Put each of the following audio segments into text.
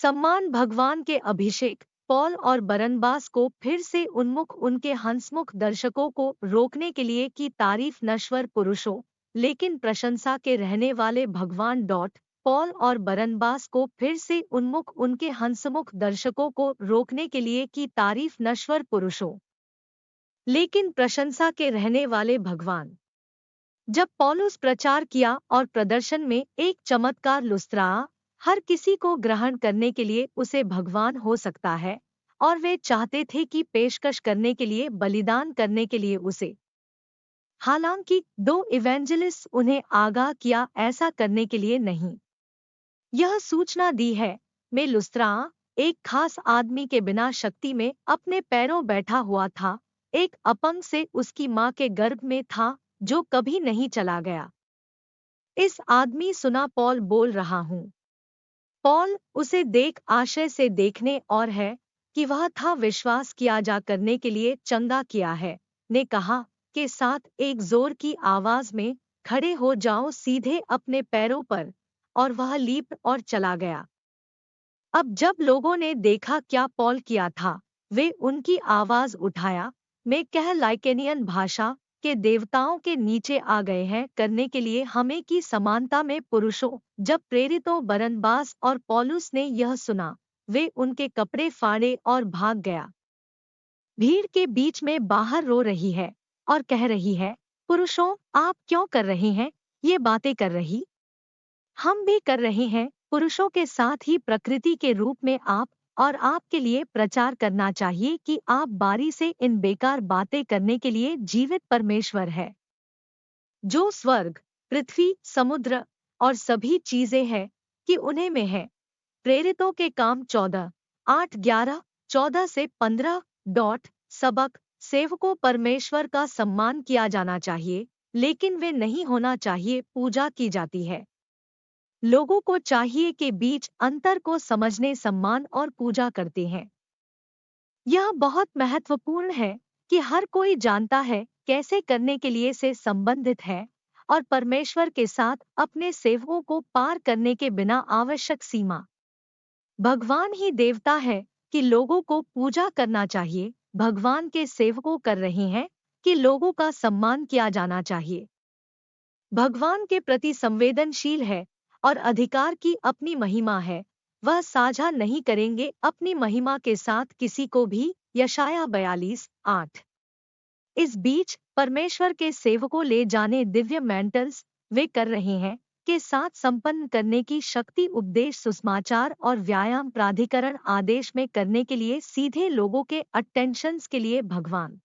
सम्मान भगवान के अभिषेक पॉल और बरनबास को फिर से उन्मुख उनके हंसमुख दर्शकों को रोकने के लिए की तारीफ नश्वर पुरुषों लेकिन प्रशंसा के रहने वाले भगवान पॉल और बरनबास को फिर से उन्मुख उनके हंसमुख दर्शकों को रोकने के लिए की तारीफ नश्वर पुरुषों लेकिन प्रशंसा के रहने वाले भगवान। जब पौलुस प्रचार किया और प्रदर्शन में एक चमत्कार लुस्त्रा हर किसी को ग्रहण करने के लिए उसे भगवान हो सकता है और वे चाहते थे कि पेशकश करने के लिए बलिदान करने के लिए उसे। हालांकि दो इवेंजलिस्ट उन्हें आगाह किया ऐसा करने के लिए नहीं। यह सूचना दी है में लुस्त्रा एक खास आदमी के बिना शक्ति में अपने पैरों बैठा हुआ था, एक अपंग से उसकी मां के गर्भ में था जो कभी नहीं चला गया। इस आदमी सुना पॉल बोल रहा हूं। पॉल उसे देख आशय से देखने और है कि वह था विश्वास किया जा करने के लिए चंगा किया है ने कहा के साथ एक जोर की आवाज में खड़े हो जाओ सीधे अपने पैरों पर, और वह लीप और चला गया। अब जब लोगों ने देखा क्या पॉल किया था, वे उनकी आवाज उठाया मैं कह लाइकेनियन भाषा के देवताओं के नीचे आ गए हैं करने के लिए हमें की समानता में पुरुषों। जब प्रेरितों बरनबास और पौलुस ने यह सुना, वे उनके कपड़े फाड़े और भाग गया। भीड़ के बीच में बाहर रो रही है और कह रही है, पुरुषों आप क्यों कर रहे हैं ये बातें कर रही? हम भी कर रहे हैं। पुरुषों के साथ ही प्रकृति के रूप में आप और आपके लिए प्रचार करना चाहिए कि आप बारी से इन बेकार बातें करने के लिए जीवित परमेश्वर है, जो स्वर्ग, पृथ्वी, समुद्र और सभी चीजें हैं कि उन्हें में है। प्रेरितों के काम 14:8-11, 14 से 15। सबक सेवकों परमेश्वर का सम्मान किया जाना चाहिए, लेकिन वे नहीं होना चाहिए पूजा की जाती है। लोगों को चाहिए कि बीच अंतर को समझने सम्मान और पूजा करते हैं। यह बहुत महत्वपूर्ण है कि हर कोई जानता है कैसे करने के लिए से संबंधित है और परमेश्वर के साथ अपने सेवकों को पार करने के बिना आवश्यक सीमा। भगवान ही देवता है कि लोगों को पूजा करना चाहिए। भगवान के सेवकों कर रहे हैं कि लोगों का सम्मान किया जाना चाहिए। भगवान के प्रति संवेदनशील है और अधिकार की अपनी महिमा है, वह साझा नहीं करेंगे अपनी महिमा के साथ किसी को भी। यशाया 42:8। इस बीच परमेश्वर के सेवकों ले जाने दिव्य मेंटल्स वे कर रहे हैं के साथ संपन्न करने की शक्ति उपदेश सुसमाचार और व्यायाम प्राधिकरण आदेश में करने के लिए सीधे लोगों के अटेंशंस के लिए भगवान।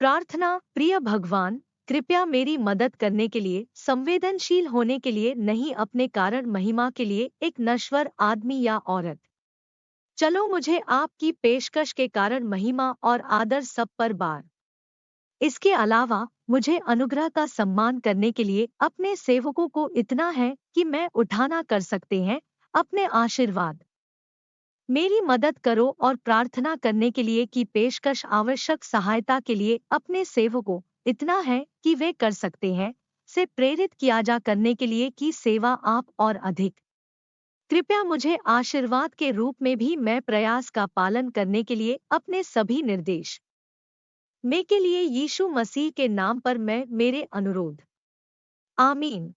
प्रार्थना प्रिय भगवान, कृपया मेरी मदद करने के लिए संवेदनशील होने के लिए नहीं अपने कारण महिमा के लिए एक नश्वर आदमी या औरत। चलो मुझे आपकी पेशकश के कारण महिमा और आदर सब पर बार। इसके अलावा मुझे अनुग्रह का सम्मान करने के लिए अपने सेवकों को इतना है कि मैं उठाना कर सकते हैं अपने आशीर्वाद। मेरी मदद करो और प्रार्थना करने के लिए की पेशकश आवश्यक सहायता के लिए अपने सेवकों इतना है कि वे कर सकते हैं से प्रेरित किया जा करने के लिए की सेवा आप और अधिक। कृपया मुझे आशीर्वाद के रूप में भी मैं प्रयास का पालन करने के लिए अपने सभी निर्देश में के लिए यीशु मसीह के नाम पर मैं मेरे अनुरोध। आमीन।